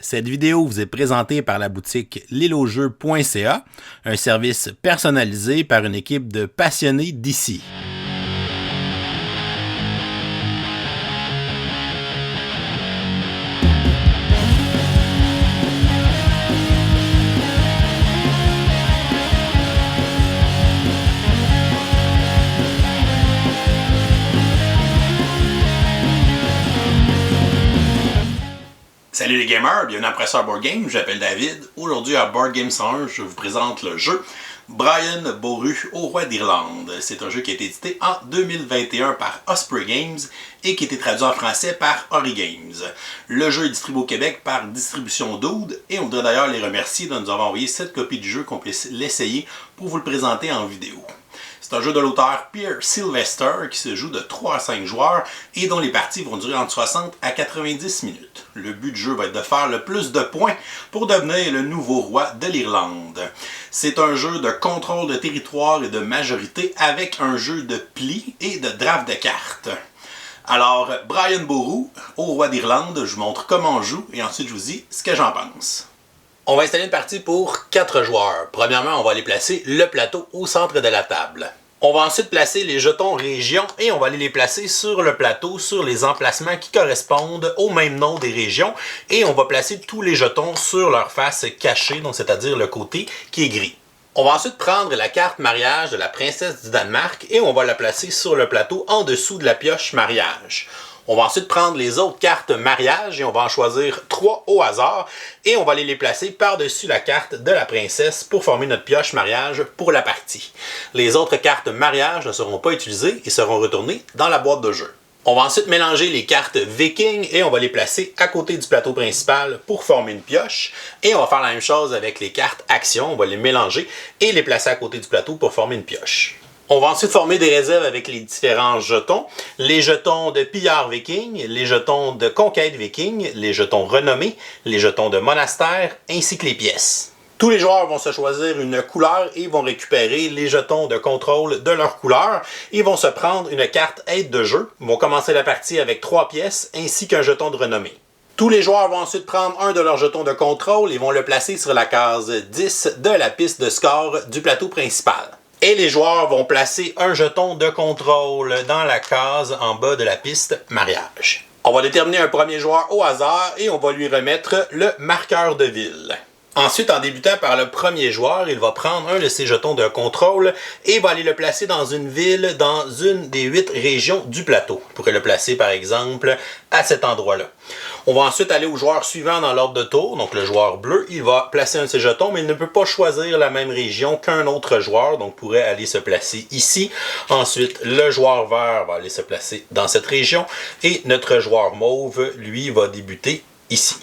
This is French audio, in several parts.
Cette vidéo vous est présentée par la boutique lilojeux.ca, un service personnalisé par une équipe de passionnés d'ici. Salut les gamers, bienvenue à Presseur Board Game, je m'appelle David. Aujourd'hui à Board Game 101, je vous présente le jeu Brian Boru au Roi d'Irlande. C'est un jeu qui a été édité en 2021 par Osprey Games et qui a été traduit en français par Ori Games. Le jeu est distribué au Québec par Distribution Dude et on voudrait d'ailleurs les remercier de nous avoir envoyé cette copie du jeu qu'on puisse l'essayer pour vous le présenter en vidéo. C'est un jeu de l'auteur Pierre Sylvester qui se joue de 3 à 5 joueurs et dont les parties vont durer entre 60 à 90 minutes. Le but du jeu va être de faire le plus de points pour devenir le nouveau roi de l'Irlande. C'est un jeu de contrôle de territoire et de majorité avec un jeu de plis et de draft de cartes. Alors, Brian Boru au Roi d'Irlande, je vous montre comment on joue et ensuite je vous dis ce que j'en pense. On va installer une partie pour 4 joueurs. Premièrement, on va aller placer le plateau au centre de la table. On va ensuite placer les jetons régions et on va aller les placer sur le plateau, sur les emplacements qui correspondent au même nom des régions. Et on va placer tous les jetons sur leur face cachée, donc c'est-à-dire le côté qui est gris. On va ensuite prendre la carte mariage de la princesse du Danemark et on va la placer sur le plateau en dessous de la pioche mariage. On va ensuite prendre les autres cartes mariage et on va en choisir 3 au hasard et on va aller les placer par-dessus la carte de la princesse pour former notre pioche mariage pour la partie. Les autres cartes mariage ne seront pas utilisées et seront retournées dans la boîte de jeu. On va ensuite mélanger les cartes viking et on va les placer à côté du plateau principal pour former une pioche. Et on va faire la même chose avec les cartes action, on va les mélanger et les placer à côté du plateau pour former une pioche. On va ensuite former des réserves avec les différents jetons. Les jetons de pillard viking, les jetons de conquête viking, les jetons renommés, les jetons de monastère, ainsi que les pièces. Tous les joueurs vont se choisir une couleur et vont récupérer les jetons de contrôle de leur couleur. Ils vont se prendre une carte aide de jeu. Ils vont commencer la partie avec 3 pièces ainsi qu'un jeton de renommée. Tous les joueurs vont ensuite prendre un de leurs jetons de contrôle et vont le placer sur la case 10 de la piste de score du plateau principal. Et les joueurs vont placer un jeton de contrôle dans la case en bas de la piste mariage. On va déterminer un premier joueur au hasard et on va lui remettre le marqueur de ville. Ensuite, en débutant par le premier joueur, il va prendre un de ses jetons de contrôle et va aller le placer dans une ville dans une des 8 régions du plateau. On pourrait le placer par exemple à cet endroit-là. On va ensuite aller au joueur suivant dans l'ordre de tour. Donc le joueur bleu, il va placer un de ses jetons, mais il ne peut pas choisir la même région qu'un autre joueur, donc pourrait aller se placer ici. Ensuite, le joueur vert va aller se placer dans cette région et notre joueur mauve, lui, va débuter ici.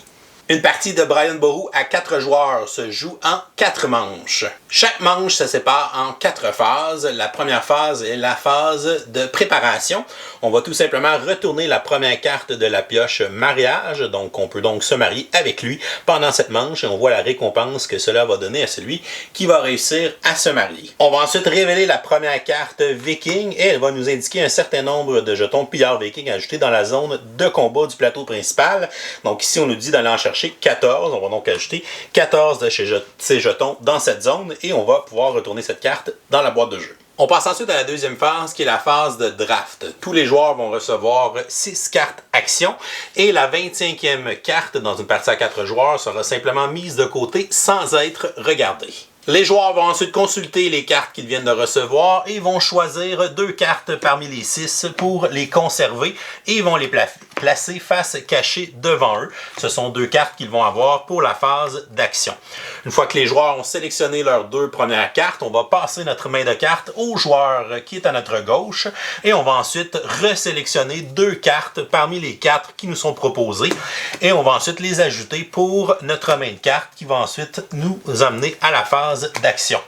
Une partie de Brian Boru à 4 joueurs se joue en 4 manches. Chaque manche se sépare en 4 phases. La première phase est la phase de préparation. On va tout simplement retourner la première carte de la pioche mariage. Donc on peut donc se marier avec lui pendant cette manche et on voit la récompense que cela va donner à celui qui va réussir à se marier. On va ensuite révéler la première carte viking et elle va nous indiquer un certain nombre de jetons pillard viking ajoutés dans la zone de combat du plateau principal. Donc ici on nous dit d'aller en chercher 14, on va donc ajouter 14 de ces jetons dans cette zone et on va pouvoir retourner cette carte dans la boîte de jeu. On passe ensuite à la deuxième phase qui est la phase de draft. Tous les joueurs vont recevoir 6 cartes action et la 25e carte dans une partie à 4 joueurs sera simplement mise de côté sans être regardée. Les joueurs vont ensuite consulter les cartes qu'ils viennent de recevoir et vont choisir 2 cartes parmi les 6 pour les conserver et vont les placer face cachée devant eux. Ce sont 2 cartes qu'ils vont avoir pour la phase d'action. Une fois que les joueurs ont sélectionné leurs 2 premières cartes, on va passer notre main de cartes au joueur qui est à notre gauche et on va ensuite resélectionner 2 cartes parmi les 4 qui nous sont proposées et on va ensuite les ajouter pour notre main de cartes qui va ensuite nous amener à la phase d'action.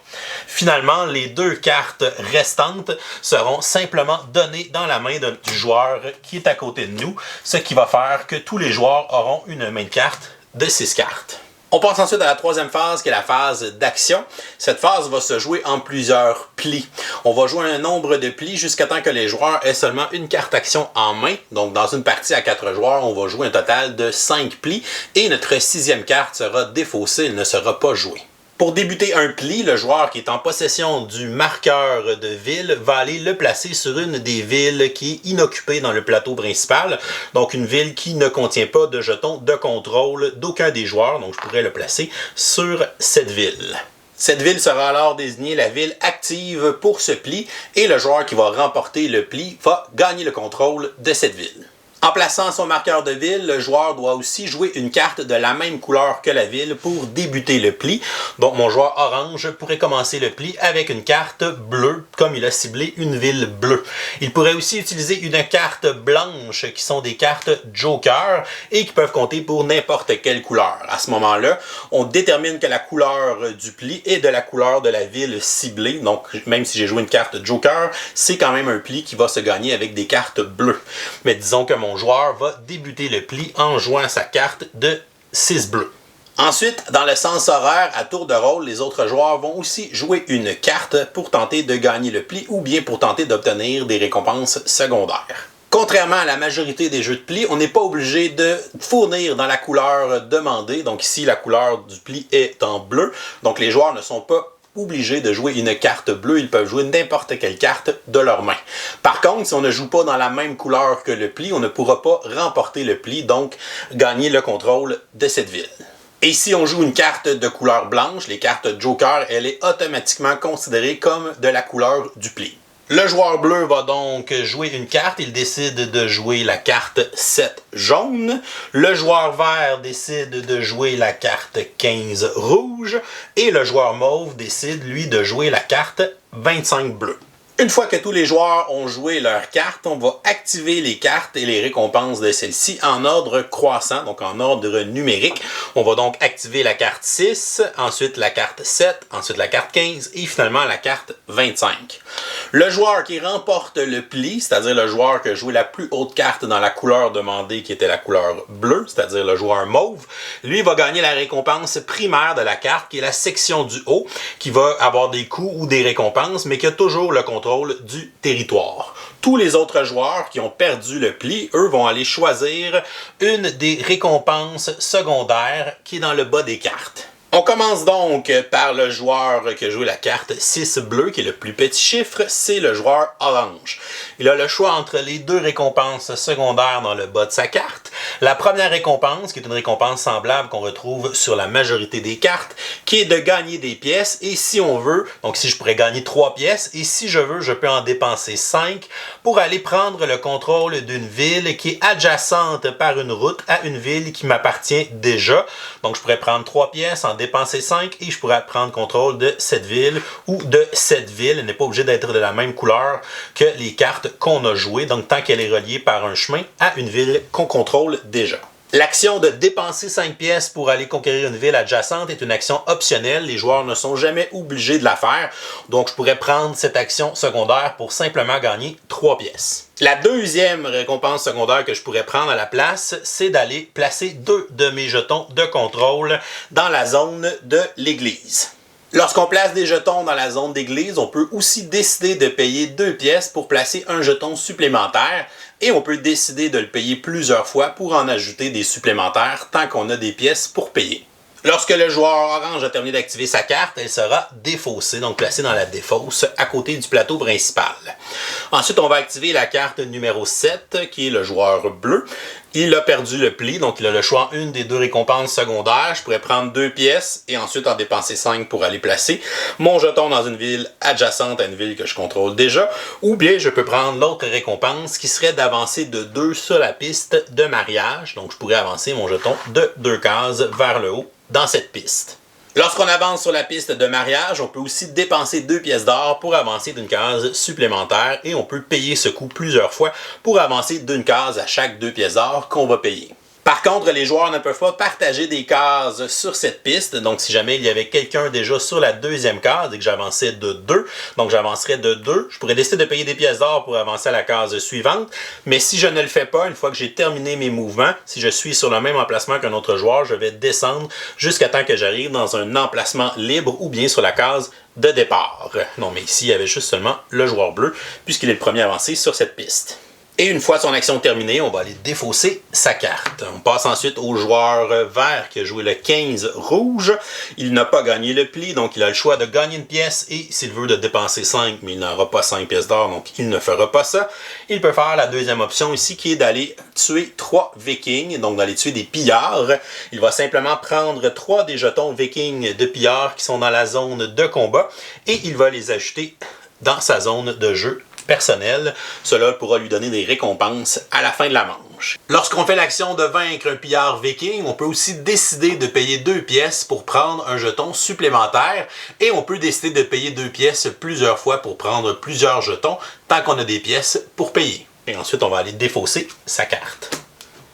Finalement, les 2 cartes restantes seront simplement données dans la main du joueur qui est à côté de nous, ce qui va faire que tous les joueurs auront une main de carte de 6 cartes. On passe ensuite à la troisième phase, qui est la phase d'action. Cette phase va se jouer en plusieurs plis. On va jouer un nombre de plis jusqu'à temps que les joueurs aient seulement une carte action en main. Donc, dans une partie à 4 joueurs, on va jouer un total de 5 plis et notre sixième carte sera défaussée, elle ne sera pas jouée. Pour débuter un pli, le joueur qui est en possession du marqueur de ville va aller le placer sur une des villes qui est inoccupée dans le plateau principal. Donc une ville qui ne contient pas de jetons de contrôle d'aucun des joueurs. Donc je pourrais le placer sur cette ville. Cette ville sera alors désignée la ville active pour ce pli et le joueur qui va remporter le pli va gagner le contrôle de cette ville. En plaçant son marqueur de ville, le joueur doit aussi jouer une carte de la même couleur que la ville pour débuter le pli. Donc mon joueur orange pourrait commencer le pli avec une carte bleue, comme il a ciblé une ville bleue. Il pourrait aussi utiliser une carte blanche, qui sont des cartes Joker, et qui peuvent compter pour n'importe quelle couleur. À ce moment-là, on détermine que la couleur du pli est de la couleur de la ville ciblée. Donc même si j'ai joué une carte Joker, c'est quand même un pli qui va se gagner avec des cartes bleues. Mais disons que mon joueur va débuter le pli en jouant sa carte de 6 bleus. Ensuite, dans le sens horaire, à tour de rôle, les autres joueurs vont aussi jouer une carte pour tenter de gagner le pli ou bien pour tenter d'obtenir des récompenses secondaires. Contrairement à la majorité des jeux de pli, on n'est pas obligé de fournir dans la couleur demandée. Donc ici, la couleur du pli est en bleu. Donc les joueurs ne sont pas obligés de jouer une carte bleue, ils peuvent jouer n'importe quelle carte de leur main. Par contre, si on ne joue pas dans la même couleur que le pli, on ne pourra pas remporter le pli, donc gagner le contrôle de cette ville. Et si on joue une carte de couleur blanche, les cartes Joker, elle est automatiquement considérée comme de la couleur du pli. Le joueur bleu va donc jouer une carte, il décide de jouer la carte 7 jaune. Le joueur vert décide de jouer la carte 15 rouge. Et le joueur mauve décide, lui, de jouer la carte 25 bleu. Une fois que tous les joueurs ont joué leurs cartes, on va activer les cartes et les récompenses de celles-ci en ordre croissant, donc en ordre numérique. On va donc activer la carte 6, ensuite la carte 7, ensuite la carte 15 et finalement la carte 25. Le joueur qui remporte le pli, c'est-à-dire le joueur qui a joué la plus haute carte dans la couleur demandée qui était la couleur bleue, c'est-à-dire le joueur mauve, lui va gagner la récompense primaire de la carte qui est la section du haut, qui va avoir des coups ou des récompenses, mais qui a toujours le contrôle du territoire. Tous les autres joueurs qui ont perdu le pli, eux, vont aller choisir une des récompenses secondaires qui est dans le bas des cartes. On commence donc par le joueur qui a joué la carte 6 bleu, qui est le plus petit chiffre, c'est le joueur orange. Il a le choix entre les deux récompenses secondaires dans le bas de sa carte. La première récompense, qui est une récompense semblable qu'on retrouve sur la majorité des cartes, qui est de gagner des pièces, et si on veut, donc si je pourrais gagner 3 pièces, et si je veux, je peux en dépenser 5 pour aller prendre le contrôle d'une ville qui est adjacente par une route à une ville qui m'appartient déjà. Donc je pourrais prendre 3 pièces, en dépenser 5 et je pourrais prendre contrôle de cette ville ou de cette ville. Elle n'est pas obligée d'être de la même couleur que les cartes qu'on a jouées, donc tant qu'elle est reliée par un chemin à une ville qu'on contrôle déjà. L'action de dépenser 5 pièces pour aller conquérir une ville adjacente est une action optionnelle. Les joueurs ne sont jamais obligés de la faire. Donc, je pourrais prendre cette action secondaire pour simplement gagner 3 pièces. La deuxième récompense secondaire que je pourrais prendre à la place, c'est d'aller placer 2 de mes jetons de contrôle dans la zone de l'église. Lorsqu'on place des jetons dans la zone d'église, on peut aussi décider de payer 2 pièces pour placer un jeton supplémentaire et on peut décider de le payer plusieurs fois pour en ajouter des supplémentaires tant qu'on a des pièces pour payer. Lorsque le joueur orange a terminé d'activer sa carte, elle sera défaussée, donc placée dans la défausse à côté du plateau principal. Ensuite, on va activer la carte numéro 7, qui est le joueur bleu. Il a perdu le pli, donc il a le choix en une des 2 récompenses secondaires. Je pourrais prendre 2 pièces et ensuite en dépenser 5 pour aller placer mon jeton dans une ville adjacente à une ville que je contrôle déjà. Ou bien je peux prendre l'autre récompense qui serait d'avancer de 2 sur la piste de mariage. Donc je pourrais avancer mon jeton de 2 cases vers le haut dans cette piste. Lorsqu'on avance sur la piste de mariage, on peut aussi dépenser 2 pièces d'or pour avancer d'une case supplémentaire et on peut payer ce coût plusieurs fois pour avancer d'une case à chaque 2 pièces d'or qu'on va payer. Par contre, les joueurs ne peuvent pas partager des cases sur cette piste. Donc, si jamais il y avait quelqu'un déjà sur la deuxième case et que j'avançais de 2, donc j'avancerais de 2, je pourrais décider de payer des pièces d'or pour avancer à la case suivante. Mais si je ne le fais pas, une fois que j'ai terminé mes mouvements, si je suis sur le même emplacement qu'un autre joueur, je vais descendre jusqu'à temps que j'arrive dans un emplacement libre ou bien sur la case de départ. Non, mais ici, il y avait juste seulement le joueur bleu puisqu'il est le premier avancé sur cette piste. Et une fois son action terminée, on va aller défausser sa carte. On passe ensuite au joueur vert qui a joué le 15 rouge. Il n'a pas gagné le pli, donc il a le choix de gagner une pièce et s'il veut de dépenser 5, mais il n'aura pas 5 pièces d'or, donc il ne fera pas ça. Il peut faire la deuxième option ici qui est d'aller tuer 3 vikings, donc d'aller tuer des pillards. Il va simplement prendre 3 des jetons vikings de pillards qui sont dans la zone de combat et il va les ajouter dans sa zone de jeu personnel. Cela pourra lui donner des récompenses à la fin de la manche. Lorsqu'on fait l'action de vaincre un pillard viking, on peut aussi décider de payer 2 pièces pour prendre un jeton supplémentaire et on peut décider de payer 2 pièces plusieurs fois pour prendre plusieurs jetons tant qu'on a des pièces pour payer. Et ensuite, on va aller défausser sa carte.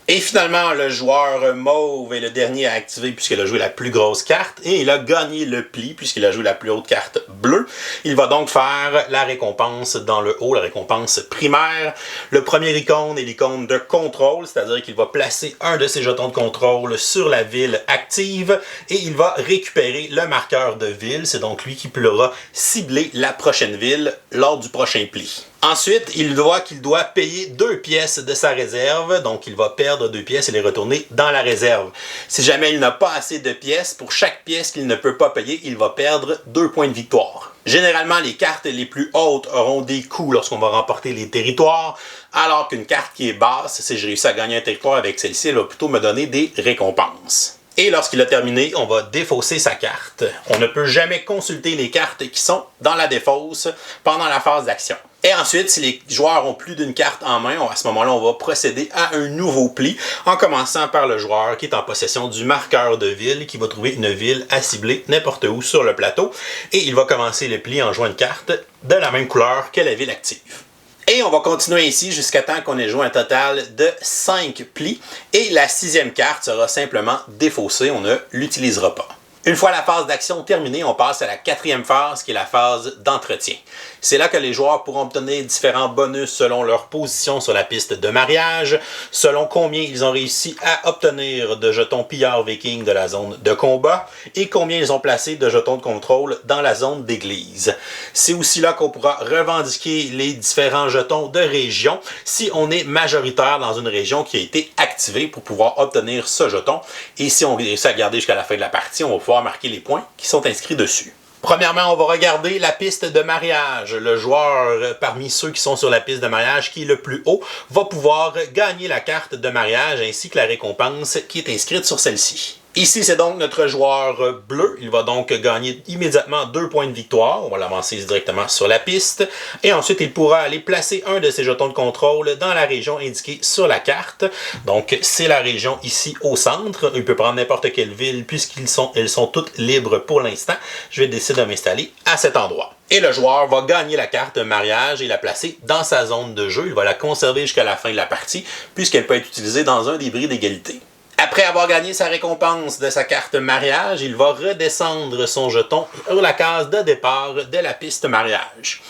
Et finalement, le joueur mauve est le dernier à activer puisqu'il a joué la plus grosse carte et il a gagné le pli puisqu'il a joué la plus haute carte bleue. Il va donc faire la récompense dans le haut, la récompense primaire. Le premier icône est l'icône de contrôle, c'est-à-dire qu'il va placer un de ses jetons de contrôle sur la ville active et il va récupérer le marqueur de ville. C'est donc lui qui pourra cibler la prochaine ville lors du prochain pli. Ensuite, il doit payer 2 pièces de sa réserve, donc il va perdre 2 pièces et les retourner dans la réserve. Si jamais il n'a pas assez de pièces, pour chaque pièce qu'il ne peut pas payer, il va perdre 2 points de victoire. Généralement, les cartes les plus hautes auront des coûts lorsqu'on va remporter les territoires, alors qu'une carte qui est basse, si je réussis à gagner un territoire avec celle-ci, elle va plutôt me donner des récompenses. Et lorsqu'il a terminé, on va défausser sa carte. On ne peut jamais consulter les cartes qui sont dans la défausse pendant la phase d'action. Et ensuite, si les joueurs ont plus d'une carte en main, à ce moment-là, on va procéder à un nouveau pli, en commençant par le joueur qui est en possession du marqueur de ville, qui va trouver une ville à cibler n'importe où sur le plateau, et il va commencer le pli en jouant une carte de la même couleur que la ville active. Et on va continuer ici jusqu'à temps qu'on ait joué un total de 5 plis, et la 6e carte sera simplement défaussée, on ne l'utilisera pas. Une fois la phase d'action terminée, on passe à la 4e phase qui est la phase d'entretien. C'est là que les joueurs pourront obtenir différents bonus selon leur position sur la piste de mariage, selon combien ils ont réussi à obtenir de jetons pillards vikings de la zone de combat et combien ils ont placé de jetons de contrôle dans la zone d'église. C'est aussi là qu'on pourra revendiquer les différents jetons de région si on est majoritaire dans une région qui a été activée pour pouvoir obtenir ce jeton. Et si on réussit à garder jusqu'à la fin de la partie, on va pouvoir marquer les points qui sont inscrits dessus. Premièrement, on va regarder la piste de mariage. Le joueur parmi ceux qui sont sur la piste de mariage qui est le plus haut va pouvoir gagner la carte de mariage ainsi que la récompense qui est inscrite sur celle-ci. Ici, c'est donc notre joueur bleu. Il va donc gagner immédiatement 2 points de victoire. On va l'avancer directement sur la piste. Et ensuite, il pourra aller placer un de ses jetons de contrôle dans la région indiquée sur la carte. Donc, c'est la région ici au centre. Il peut prendre n'importe quelle ville puisqu'elles sont toutes libres pour l'instant. Je vais décider de m'installer à cet endroit. Et le joueur va gagner la carte mariage et la placer dans sa zone de jeu. Il va la conserver jusqu'à la fin de la partie puisqu'elle peut être utilisée dans un des bris d'égalité. Après avoir gagné sa récompense de sa carte mariage, il va redescendre son jeton sur la case de départ de la piste mariage.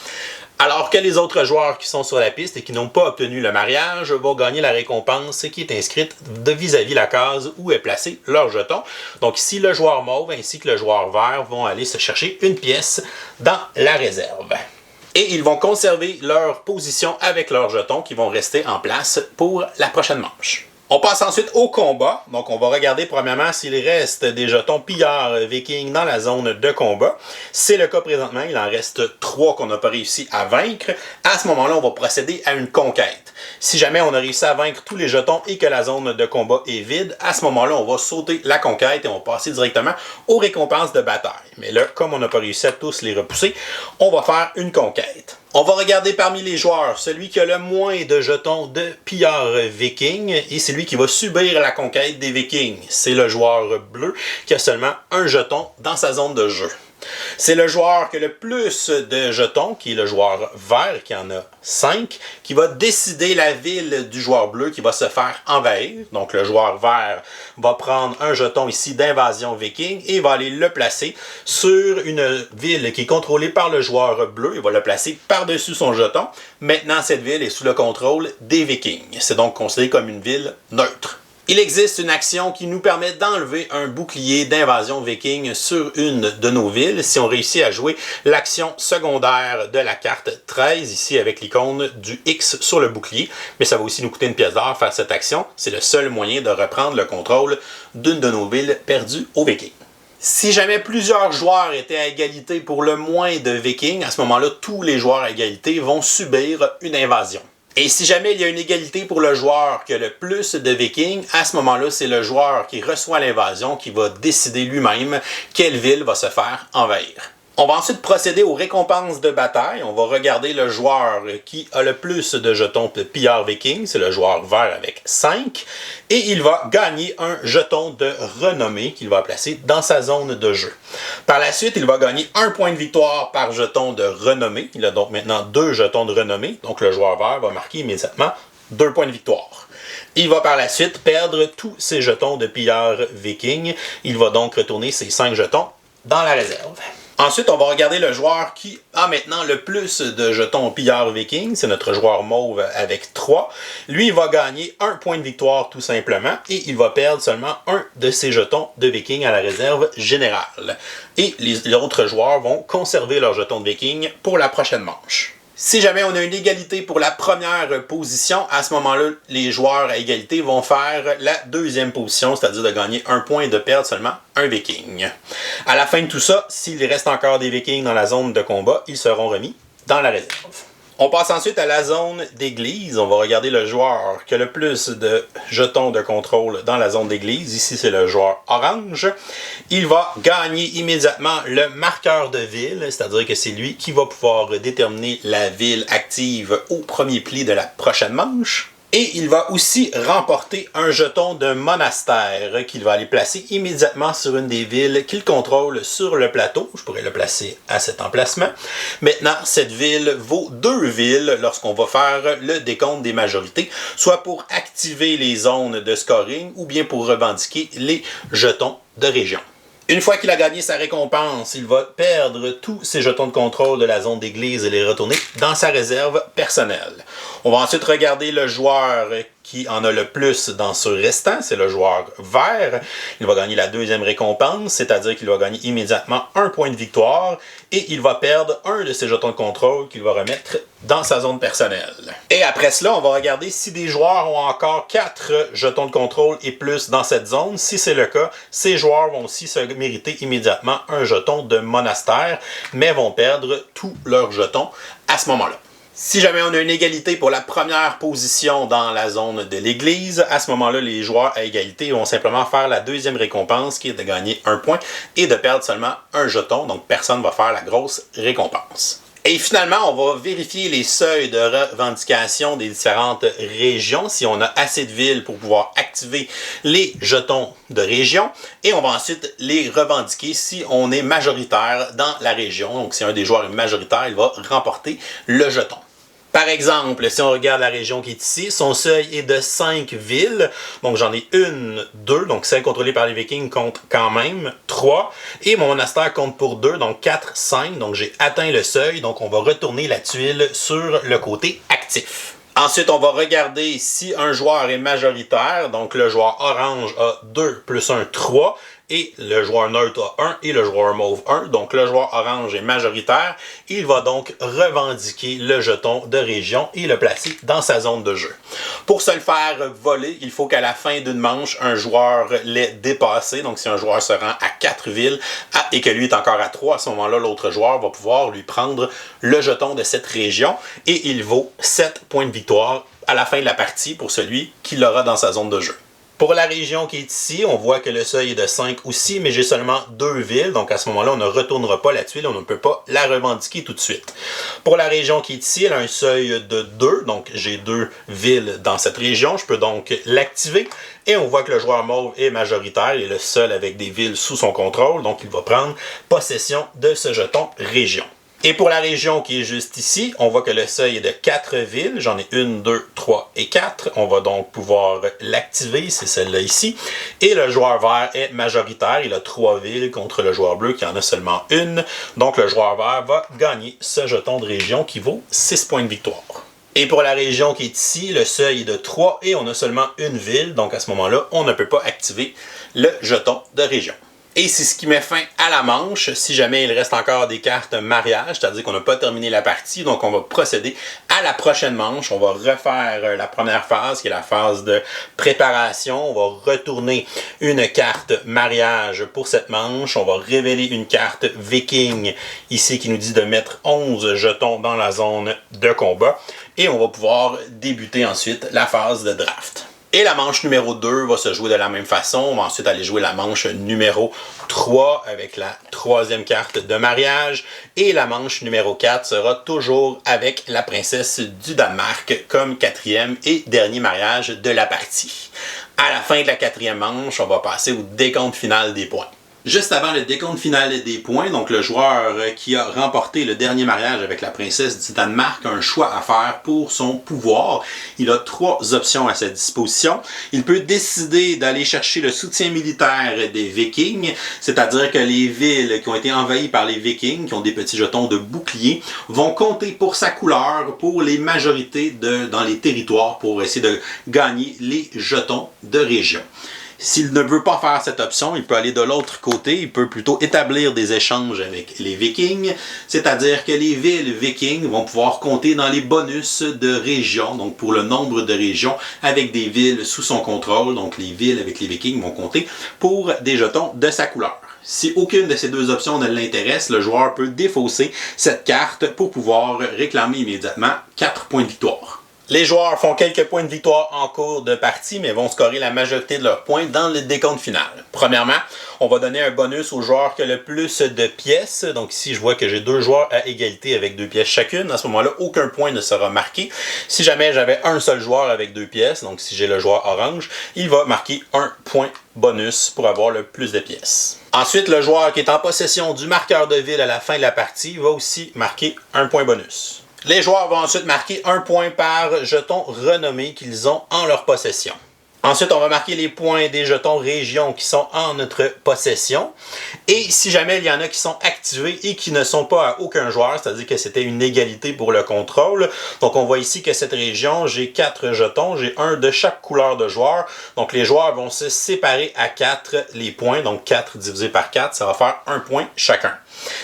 Alors que les autres joueurs qui sont sur la piste et qui n'ont pas obtenu le mariage vont gagner la récompense qui est inscrite de vis-à-vis la case où est placé leur jeton. Donc ici, le joueur mauve ainsi que le joueur vert vont aller se chercher une pièce dans la réserve. Et ils vont conserver leur position avec leurs jetons qui vont rester en place pour la prochaine manche. On passe ensuite au combat. Donc, on va regarder premièrement s'il reste des jetons pillards vikings dans la zone de combat. C'est le cas présentement. Il en reste 3 qu'on n'a pas réussi à vaincre. À ce moment-là, on va procéder à une conquête. Si jamais on a réussi à vaincre tous les jetons et que la zone de combat est vide, à ce moment-là, on va sauter la conquête et on va passer directement aux récompenses de bataille. Mais là, comme on n'a pas réussi à tous les repousser, on va faire une conquête. On va regarder parmi les joueurs celui qui a le moins de jetons de pillards vikings et c'est lui qui va subir la conquête des vikings. C'est le joueur bleu qui a seulement un jeton dans sa zone de jeu. C'est le joueur qui a le plus de jetons, qui est le joueur vert, qui en a 5, qui va décider la ville du joueur bleu qui va se faire envahir. Donc le joueur vert va prendre un jeton ici d'invasion viking et va aller le placer sur une ville qui est contrôlée par le joueur bleu. Il va le placer par-dessus son jeton. Maintenant, cette ville est sous le contrôle des vikings. C'est donc considéré comme une ville neutre. Il existe une action qui nous permet d'enlever un bouclier d'invasion viking sur une de nos villes si on réussit à jouer l'action secondaire de la carte 13, ici avec l'icône du X sur le bouclier. Mais ça va aussi nous coûter une pièce d'or faire cette action. C'est le seul moyen de reprendre le contrôle d'une de nos villes perdues aux vikings. Si jamais plusieurs joueurs étaient à égalité pour le moins de vikings, à ce moment-là, tous les joueurs à égalité vont subir une invasion. Et si jamais il y a une égalité pour le joueur qui a le plus de vikings, à ce moment-là, c'est le joueur qui reçoit l'invasion qui va décider lui-même quelle ville va se faire envahir. On va ensuite procéder aux récompenses de bataille. On va regarder le joueur qui a le plus de jetons de pilleur viking, c'est le joueur vert avec 5, et il va gagner un jeton de renommée qu'il va placer dans sa zone de jeu. Par la suite, il va gagner 1 point de victoire par jeton de renommée. Il a donc maintenant 2 jetons de renommée, donc le joueur vert va marquer immédiatement 2 points de victoire. Il va par la suite perdre tous ses jetons de pilleur viking. Il va donc retourner ses 5 jetons dans la réserve. Ensuite, on va regarder le joueur qui a maintenant le plus de jetons pilleur viking. C'est notre joueur mauve avec 3. Lui, il va gagner 1 point de victoire tout simplement et il va perdre seulement 1 de ses jetons de viking à la réserve générale. Et les autres joueurs vont conserver leurs jetons de viking pour la prochaine manche. Si jamais on a une égalité pour la première position, à ce moment-là, les joueurs à égalité vont faire la deuxième position, c'est-à-dire de gagner 1 point et de perdre seulement un viking. À la fin de tout ça, s'il reste encore des vikings dans la zone de combat, ils seront remis dans la réserve. On passe ensuite à la zone d'église. On va regarder le joueur qui a le plus de jetons de contrôle dans la zone d'église. Ici, c'est le joueur orange. Il va gagner immédiatement le marqueur de ville, c'est-à-dire que c'est lui qui va pouvoir déterminer la ville active au premier pli de la prochaine manche. Et il va aussi remporter un jeton de monastère qu'il va aller placer immédiatement sur une des villes qu'il contrôle sur le plateau. Je pourrais le placer à cet emplacement. Maintenant, cette ville vaut 2 villes lorsqu'on va faire le décompte des majorités, soit pour activer les zones de scoring ou bien pour revendiquer les jetons de région. Une fois qu'il a gagné sa récompense, il va perdre tous ses jetons de contrôle de la zone d'église et les retourner dans sa réserve personnelle. On va ensuite regarder le joueur qui en a le plus dans ce restant, c'est le joueur vert. Il va gagner la deuxième récompense, c'est-à-dire qu'il va gagner immédiatement 1 point de victoire et il va perdre 1 de ses jetons de contrôle qu'il va remettre dans sa zone personnelle. Et après cela, on va regarder si des joueurs ont encore 4 jetons de contrôle et plus dans cette zone. Si c'est le cas, ces joueurs vont aussi se mériter immédiatement un jeton de monastère, mais vont perdre tous leurs jetons à ce moment-là. Si jamais on a une égalité pour la première position dans la zone de l'église, à ce moment-là, les joueurs à égalité vont simplement faire la deuxième récompense qui est de gagner 1 point et de perdre seulement un jeton, donc personne ne va faire la grosse récompense. Et finalement, on va vérifier les seuils de revendication des différentes régions, si on a assez de villes pour pouvoir activer les jetons de région. Et on va ensuite les revendiquer si on est majoritaire dans la région. Donc si un des joueurs est majoritaire, il va remporter le jeton. Par exemple, si on regarde la région qui est ici, son seuil est de 5 villes. Donc j'en ai 1, 2. Donc celle contrôlée par les Vikings compte quand même 3. Et mon monastère compte pour 2, donc 4, 5. Donc j'ai atteint le seuil. Donc on va retourner la tuile sur le côté actif. Ensuite, on va regarder si un joueur est majoritaire. Donc le joueur orange a 2 plus 1, 3. Et le joueur neutre a 1 et le joueur mauve 1. Donc le joueur orange est majoritaire. Il va donc revendiquer le jeton de région et le placer dans sa zone de jeu. Pour se le faire voler, il faut qu'à la fin d'une manche, un joueur l'ait dépassé. Donc si un joueur se rend à 4 villes et que lui est encore à 3, à ce moment-là, l'autre joueur va pouvoir lui prendre le jeton de cette région. Et il vaut 7 points de victoire à la fin de la partie pour celui qui l'aura dans sa zone de jeu. Pour la région qui est ici, on voit que le seuil est de 5 aussi, mais j'ai seulement 2 villes. Donc à ce moment-là, on ne retournera pas la tuile, on ne peut pas la revendiquer tout de suite. Pour la région qui est ici, elle a un seuil de 2, donc j'ai 2 villes dans cette région. Je peux donc l'activer et on voit que le joueur mauve est majoritaire, il est le seul avec des villes sous son contrôle, donc il va prendre possession de ce jeton région. Et pour la région qui est juste ici, on voit que le seuil est de 4 villes. J'en ai 1, 2, 3 et 4. On va donc pouvoir l'activer, c'est celle-là ici. Et le joueur vert est majoritaire. Il a 3 villes contre le joueur bleu qui en a seulement une. Donc le joueur vert va gagner ce jeton de région qui vaut 6 points de victoire. Et pour la région qui est ici, le seuil est de 3 et on a seulement une ville. Donc à ce moment-là, on ne peut pas activer le jeton de région. Et c'est ce qui met fin à la manche. Si jamais il reste encore des cartes mariage, c'est-à-dire qu'on n'a pas terminé la partie, donc on va procéder à la prochaine manche. On va refaire la première phase, qui est la phase de préparation. On va retourner une carte mariage pour cette manche. On va révéler une carte viking ici qui nous dit de mettre 11 jetons dans la zone de combat. Et on va pouvoir débuter ensuite la phase de draft. Et la manche numéro 2 va se jouer de la même façon. On va ensuite aller jouer la manche numéro 3 avec la troisième carte de mariage. Et la manche numéro 4 sera toujours avec la princesse du Danemark comme quatrième et dernier mariage de la partie. À la fin de la quatrième manche, on va passer au décompte final des points. Juste avant le décompte final des points, donc le joueur qui a remporté le dernier mariage avec la princesse du Danemark a un choix à faire pour son pouvoir. Il a 3 options à sa disposition. Il peut décider d'aller chercher le soutien militaire des Vikings, c'est-à-dire que les villes qui ont été envahies par les Vikings, qui ont des petits jetons de bouclier, vont compter pour sa couleur pour les majorités dans les territoires pour essayer de gagner les jetons de région. S'il ne veut pas faire cette option, il peut aller de l'autre côté, il peut plutôt établir des échanges avec les Vikings, c'est-à-dire que les villes Vikings vont pouvoir compter dans les bonus de région, donc pour le nombre de régions avec des villes sous son contrôle, donc les villes avec les Vikings vont compter pour des jetons de sa couleur. Si aucune de ces deux options ne l'intéresse, le joueur peut défausser cette carte pour pouvoir réclamer immédiatement 4 points de victoire. Les joueurs font quelques points de victoire en cours de partie, mais vont scorer la majorité de leurs points dans le décompte final. Premièrement, on va donner un bonus au joueur qui a le plus de pièces. Donc ici, je vois que j'ai 2 joueurs à égalité avec 2 pièces chacune. À ce moment-là, aucun point ne sera marqué. Si jamais j'avais un seul joueur avec 2 pièces, donc si j'ai le joueur orange, il va marquer un point bonus pour avoir le plus de pièces. Ensuite, le joueur qui est en possession du marqueur de ville à la fin de la partie va aussi marquer un point bonus. Les joueurs vont ensuite marquer un point par jeton renommé qu'ils ont en leur possession. Ensuite, on va marquer les points des jetons région qui sont en notre possession. Et si jamais il y en a qui sont activés et qui ne sont pas à aucun joueur, c'est-à-dire que c'était une égalité pour le contrôle. Donc on voit ici que cette région, j'ai 4 jetons, j'ai un de chaque couleur de joueur. Donc les joueurs vont se séparer à 4 les points, donc 4 divisé par 4, ça va faire 1 point chacun.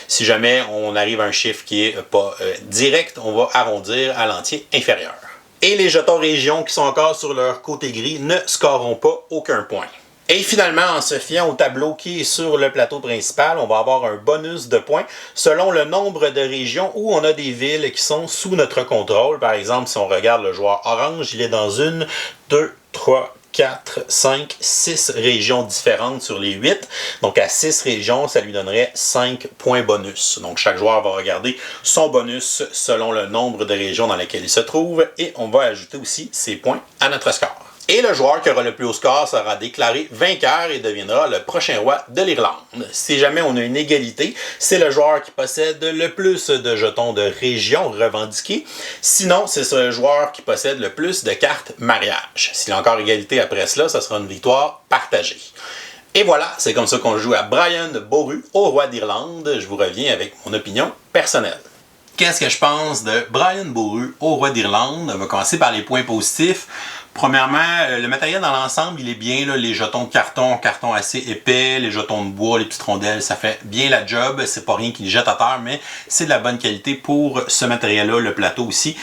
Si jamais on arrive à un chiffre qui n'est pas direct, on va arrondir à l'entier inférieur. Et les jetons région qui sont encore sur leur côté gris ne scoreront pas aucun point. Et finalement, en se fiant au tableau qui est sur le plateau principal, on va avoir un bonus de points selon le nombre de régions où on a des villes qui sont sous notre contrôle. Par exemple, si on regarde le joueur orange, il est dans 1, 2, 3, 4, 5, 6 régions différentes sur les 8. Donc à 6 régions, ça lui donnerait 5 points bonus. Donc chaque joueur va regarder son bonus selon le nombre de régions dans lesquelles il se trouve et on va ajouter aussi ses points à notre score. Et le joueur qui aura le plus haut score sera déclaré vainqueur et deviendra le prochain roi de l'Irlande. Si jamais on a une égalité, c'est le joueur qui possède le plus de jetons de région revendiqués. Sinon, c'est le joueur qui possède le plus de cartes mariage. S'il y a encore égalité après cela, ça sera une victoire partagée. Et voilà, c'est comme ça qu'on joue à Brian Boru, au roi d'Irlande. Je vous reviens avec mon opinion personnelle. Qu'est-ce que je pense de Brian Boru, au roi d'Irlande? On va commencer par les points positifs. Premièrement, le matériel dans l'ensemble, il est bien. Là, les jetons de carton assez épais, les jetons de bois, les petites rondelles, ça fait bien la job. C'est pas rien qu'il jette à terre, mais c'est de la bonne qualité pour ce matériel-là. Le plateau aussi,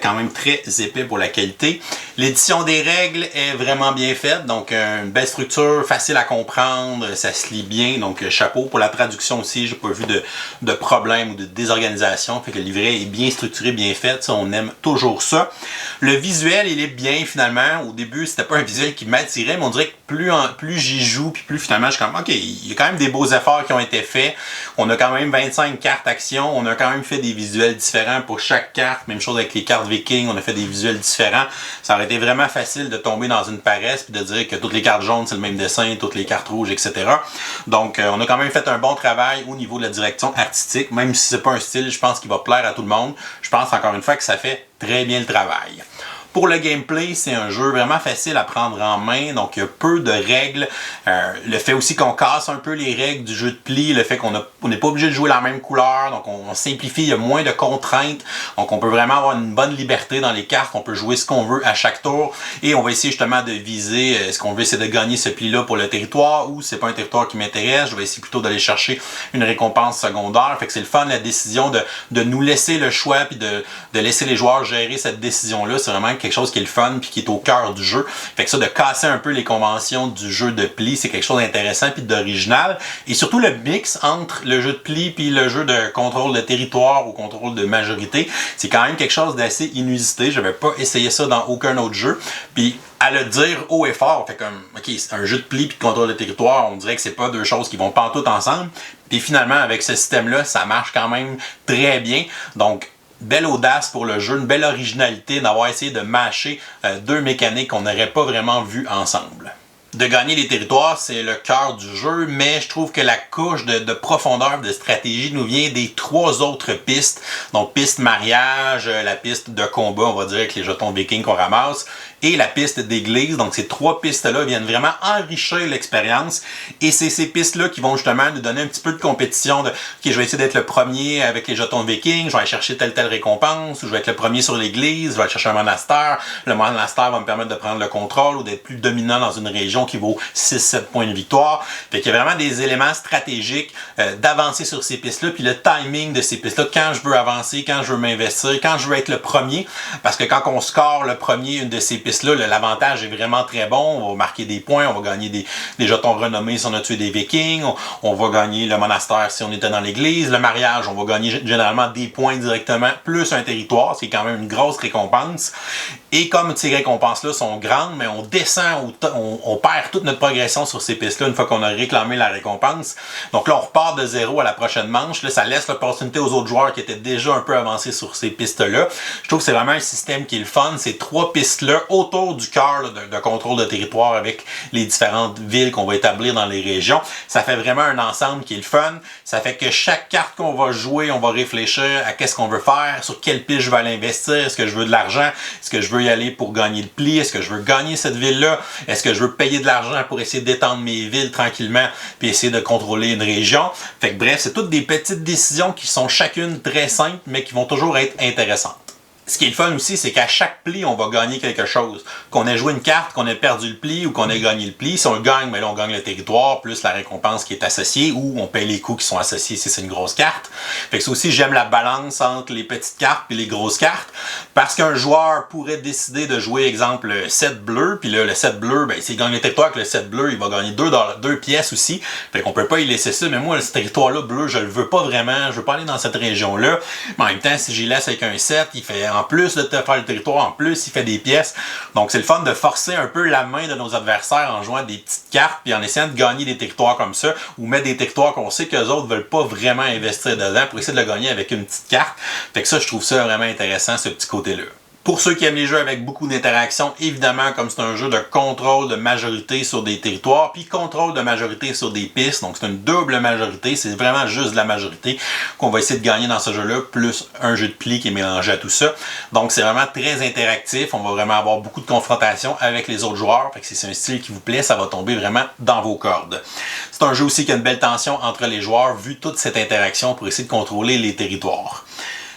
quand même très épais pour la qualité. L'édition des règles est vraiment bien faite. Donc, une belle structure, facile à comprendre, ça se lit bien. Donc, chapeau. Pour la traduction aussi, j'ai pas vu de problème ou de désorganisation. Fait que le livret est bien structuré, bien fait. Ça, on aime toujours ça. Le visuel, il est bien finalement. visuellement, au début, c'était pas un visuel qui m'attirait, mais on dirait que plus j'y joue, puis plus finalement, je suis comme, ok, il y a quand même des beaux efforts qui ont été faits. On a quand même 25 cartes action, on a quand même fait des visuels différents pour chaque carte. Même chose avec les cartes Vikings, on a fait des visuels différents. Ça aurait été vraiment facile de tomber dans une paresse puis de dire que toutes les cartes jaunes, c'est le même dessin, toutes les cartes rouges, etc. Donc, on a quand même fait un bon travail au niveau de la direction artistique, même si c'est pas un style, je pense qu'il va plaire à tout le monde. Je pense encore une fois que ça fait très bien le travail. Pour le gameplay, c'est un jeu vraiment facile à prendre en main, donc il y a peu de règles. Le fait aussi qu'on casse un peu les règles du jeu de pli, le fait qu'on n'est pas obligé de jouer la même couleur, donc on simplifie, il y a moins de contraintes, donc on peut vraiment avoir une bonne liberté dans les cartes, on peut jouer ce qu'on veut à chaque tour, et on va essayer justement de viser, est-ce qu'on veut essayer de gagner ce pli-là pour le territoire, ou c'est pas un territoire qui m'intéresse, je vais essayer plutôt d'aller chercher une récompense secondaire, fait que c'est le fun la décision de nous laisser le choix, puis de laisser les joueurs gérer cette décision-là, c'est vraiment quelque chose qui est le fun puis qui est au cœur du jeu. Fait que ça, de casser un peu les conventions du jeu de pli, c'est quelque chose d'intéressant puis d'original. Et surtout le mix entre le jeu de pli puis le jeu de contrôle de territoire ou contrôle de majorité, c'est quand même quelque chose d'assez inusité. Je n'avais pas essayé ça dans aucun autre jeu. Puis à le dire haut et fort, fait comme, ok, c'est un jeu de pli puis de contrôle de territoire, on dirait que c'est pas deux choses qui vont pantoute ensemble. Puis finalement, avec ce système-là, ça marche quand même très bien. Donc, belle audace pour le jeu, une belle originalité d'avoir essayé de masher deux mécaniques qu'on n'aurait pas vraiment vues ensemble. De gagner les territoires, c'est le cœur du jeu, mais je trouve que la couche de profondeur de stratégie nous vient des trois autres pistes. Donc, piste mariage, la piste de combat, on va dire, avec les jetons Vikings qu'on ramasse, et la piste d'église. Donc, ces trois pistes-là viennent vraiment enrichir l'expérience. Et c'est ces pistes-là qui vont justement nous donner un petit peu de compétition de, ok, je vais essayer d'être le premier avec les jetons Vikings, je vais aller chercher telle récompense, ou je vais être le premier sur l'église, je vais aller chercher un monastère. Le monastère va me permettre de prendre le contrôle ou d'être plus dominant dans une région qui vaut 6-7 points de victoire. Fait qu'il y a vraiment des éléments stratégiques d'avancer sur ces pistes-là, puis le timing de ces pistes-là, quand je veux avancer, quand je veux m'investir, quand je veux être le premier, parce que quand on score le premier, une de ces pistes-là, l'avantage est vraiment très bon, on va marquer des points, on va gagner des jetons renommés si on a tué des Vikings, on va gagner le monastère si on était dans l'église, le mariage, on va gagner généralement des points directement, plus un territoire, c'est quand même une grosse récompense. Et comme ces récompenses-là sont grandes, mais on descend, on perd toute notre progression sur ces pistes-là une fois qu'on a réclamé la récompense. Donc là, on repart de zéro à la prochaine manche. Là, ça laisse l'opportunité aux autres joueurs qui étaient déjà un peu avancés sur ces pistes-là. Je trouve que c'est vraiment un système qui est le fun. Ces trois pistes-là autour du cœur de contrôle de territoire avec les différentes villes qu'on va établir dans les régions. Ça fait vraiment un ensemble qui est le fun. Ça fait que chaque carte qu'on va jouer, on va réfléchir à qu'est-ce qu'on veut faire, sur quelle piste je vais aller investir, est-ce que je veux de l'argent, est-ce que je veux y aller pour gagner le pli, est-ce que je veux gagner cette ville-là, est-ce que je veux payer de l'argent pour essayer d'étendre mes villes tranquillement puis essayer de contrôler une région. Fait que bref, c'est toutes des petites décisions qui sont chacune très simples mais qui vont toujours être intéressantes. Ce qui est le fun aussi, c'est qu'à chaque pli, on va gagner quelque chose. Qu'on ait joué une carte, qu'on ait perdu le pli ou qu'on ait gagné le pli. Si on le gagne, mais là, on gagne le territoire, plus la récompense qui est associée, ou on paye les coûts qui sont associés si c'est une grosse carte. Fait que ça aussi, j'aime la balance entre les petites cartes et les grosses cartes. Parce qu'un joueur pourrait décider de jouer, exemple, le 7 bleu, puis là, le 7 bleu, ben, s'il gagne le territoire avec le 7 bleu, il va gagner 2 pièces aussi. Fait qu'on peut pas y laisser ça. Mais moi, ce territoire-là, bleu, je le veux pas vraiment. Je veux pas aller dans cette région-là. Mais en même temps, si j'y laisse avec un 7, il fait en plus de te faire le territoire, en plus il fait des pièces. Donc c'est le fun de forcer un peu la main de nos adversaires en jouant des petites cartes puis en essayant de gagner des territoires comme ça ou mettre des territoires qu'on sait qu'eux autres veulent pas vraiment investir dedans pour essayer de le gagner avec une petite carte. Fait que ça, je trouve ça vraiment intéressant, ce petit côté-là. Pour ceux qui aiment les jeux avec beaucoup d'interaction, évidemment, comme c'est un jeu de contrôle de majorité sur des territoires, puis contrôle de majorité sur des pistes, donc c'est une double majorité, c'est vraiment juste de la majorité qu'on va essayer de gagner dans ce jeu-là, plus un jeu de pli qui est mélangé à tout ça. Donc c'est vraiment très interactif, on va vraiment avoir beaucoup de confrontations avec les autres joueurs, fait que si c'est un style qui vous plaît, ça va tomber vraiment dans vos cordes. C'est un jeu aussi qui a une belle tension entre les joueurs, vu toute cette interaction pour essayer de contrôler les territoires.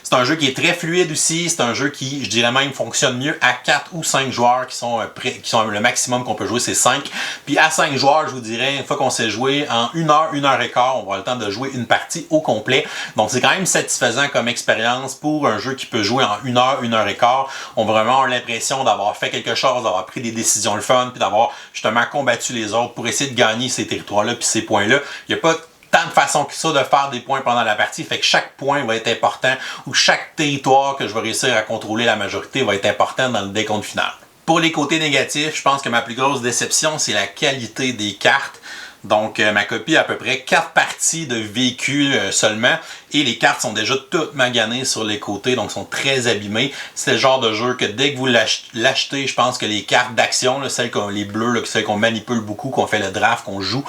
C'est un jeu qui est très fluide aussi, c'est un jeu qui, je dirais même, fonctionne mieux à 4 ou 5 joueurs qui sont le maximum qu'on peut jouer, c'est 5. Puis à 5 joueurs, je vous dirais, une fois qu'on s'est joué en 1 heure, 1 heure et quart, on va avoir le temps de jouer une partie au complet. Donc c'est quand même satisfaisant comme expérience pour un jeu qui peut jouer en 1 heure, 1 heure et quart. On va vraiment avoir l'impression d'avoir fait quelque chose, d'avoir pris des décisions le fun, puis d'avoir justement combattu les autres pour essayer de gagner ces territoires-là puis ces points-là. Il n'y a pas tant de façons que ça de faire des points pendant la partie, fait que chaque point va être important ou chaque territoire que je vais réussir à contrôler la majorité va être important dans le décompte final. Pour les côtés négatifs, je pense que ma plus grosse déception, c'est la qualité des cartes. Donc, ma copie a à peu près 4 parties de véhicules seulement et les cartes sont déjà toutes maganées sur les côtés, donc sont très abîmées. C'est le genre de jeu que dès que vous l'achetez, je pense que les cartes d'action, les bleues, celles qu'on manipule beaucoup, qu'on fait le draft, qu'on joue,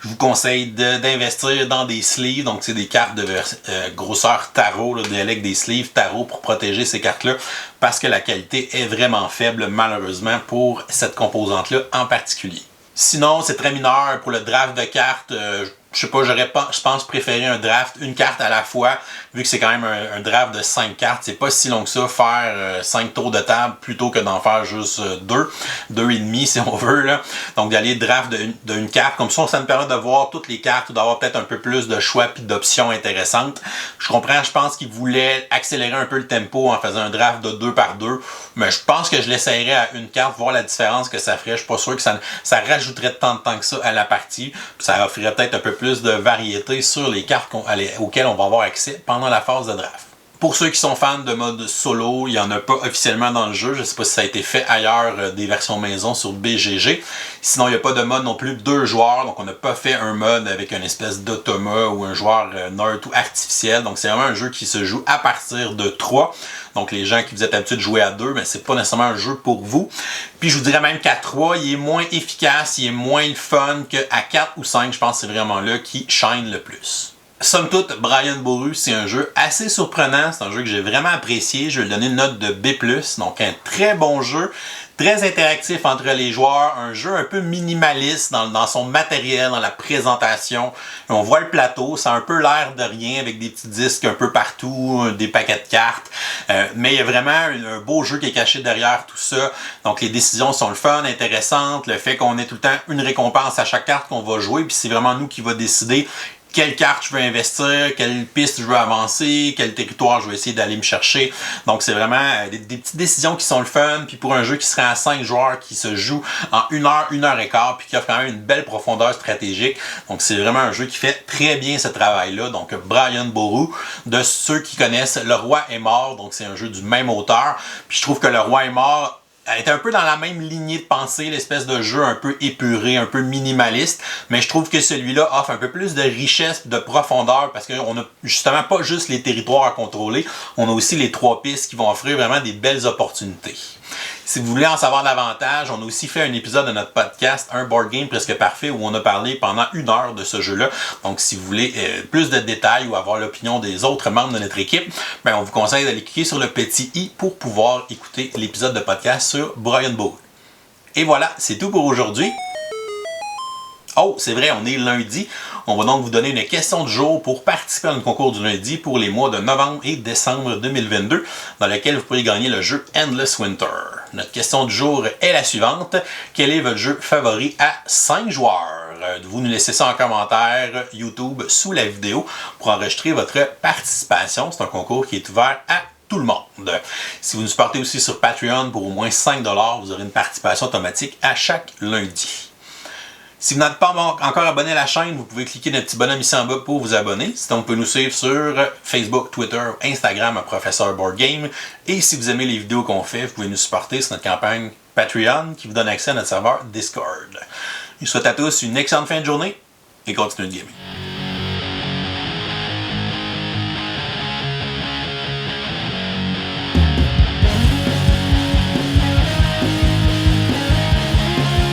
je vous conseille d'investir dans des sleeves, donc c'est des cartes de grosseur tarot, avec des sleeves tarot pour protéger ces cartes-là, parce que la qualité est vraiment faible malheureusement pour cette composante-là en particulier. Sinon, c'est très mineur pour le draft de cartes. Je sais pas, je pense préférer un draft, une carte à la fois, vu que c'est quand même un draft de 5 cartes. C'est pas si long que ça, faire 5 tours de table plutôt que d'en faire juste 2 et demi si on veut, là. Donc d'aller draft d'une carte, comme ça me permet de voir toutes les cartes ou d'avoir peut-être un peu plus de choix et d'options intéressantes. Je comprends, je pense qu'ils voulaient accélérer un peu le tempo en faisant un draft de 2 par 2, mais je pense que je l'essayerais à une carte, voir la différence que ça ferait. Je suis pas sûr que ça rajouterait tant de temps que ça à la partie. Ça offrirait peut-être un peu plus de variété sur les cartes auxquelles on va avoir accès pendant la phase de draft. Pour ceux qui sont fans de mode solo, il n'y en a pas officiellement dans le jeu. Je ne sais pas si ça a été fait ailleurs des versions maison sur BGG. Sinon, il n'y a pas de mode non plus 2 joueurs. Donc, on n'a pas fait un mode avec une espèce d'automa ou un joueur neutre ou artificiel. Donc, c'est vraiment un jeu qui se joue à partir de 3. Donc, les gens qui vous êtes habitués de jouer à 2, mais c'est pas nécessairement un jeu pour vous. Puis, je vous dirais même qu'à 3, il est moins efficace, il est moins fun qu'à 4 ou 5. Je pense que c'est vraiment là qui shine le plus. Somme toute, Brian Boru, c'est un jeu assez surprenant. C'est un jeu que j'ai vraiment apprécié. Je vais lui donner une note de B+. Donc, un très bon jeu. Très interactif entre les joueurs, un jeu un peu minimaliste dans son matériel, dans la présentation. On voit le plateau, ça a un peu l'air de rien avec des petits disques un peu partout, des paquets de cartes. Mais il y a vraiment un beau jeu qui est caché derrière tout ça. Donc les décisions sont le fun, intéressantes. Le fait qu'on ait tout le temps une récompense à chaque carte qu'on va jouer, puis c'est vraiment nous qui va décider quelle carte je veux investir, quelle piste je veux avancer, quel territoire je veux essayer d'aller me chercher. Donc c'est vraiment des petites décisions qui sont le fun. Puis pour un jeu qui serait à 5 joueurs, qui se joue en 1 heure et quart, puis qui offre quand même une belle profondeur stratégique. Donc c'est vraiment un jeu qui fait très bien ce travail-là. Donc Brian Boru, de ceux qui connaissent Le Roi est mort, donc c'est un jeu du même auteur. Puis je trouve que Le Roi est mort est un peu dans la même lignée de pensée, l'espèce de jeu un peu épuré, un peu minimaliste, mais je trouve que celui-là offre un peu plus de richesse, de profondeur, parce qu'on n'a justement pas juste les territoires à contrôler, on a aussi les 3 pistes qui vont offrir vraiment des belles opportunités. Si vous voulez en savoir davantage, on a aussi fait un épisode de notre podcast, un board game presque parfait, où on a parlé pendant 1 heure de ce jeu-là. Donc si vous voulez plus de détails ou avoir l'opinion des autres membres de notre équipe, on vous conseille d'aller cliquer sur le petit i pour pouvoir écouter l'épisode de podcast sur Brian Boru. Et voilà, c'est tout pour aujourd'hui. Oh, c'est vrai, on est lundi. On va donc vous donner une question du jour pour participer à notre concours du lundi pour les mois de novembre et décembre 2022, dans lequel vous pourrez gagner le jeu Endless Winter. Notre question du jour est la suivante. Quel est votre jeu favori à 5 joueurs? Vous nous laissez ça en commentaire YouTube sous la vidéo pour enregistrer votre participation. C'est un concours qui est ouvert à tout le monde. Si vous nous supportez aussi sur Patreon pour au moins 5$, vous aurez une participation automatique à chaque lundi. Si vous n'êtes pas encore abonné à la chaîne, vous pouvez cliquer le petit bonhomme ici en bas pour vous abonner. Sinon, vous pouvez nous suivre sur Facebook, Twitter, Instagram à Professeur Board Game. Et si vous aimez les vidéos qu'on fait, vous pouvez nous supporter sur notre campagne Patreon qui vous donne accès à notre serveur Discord. Je vous souhaite à tous une excellente fin de journée et continuez de gamer.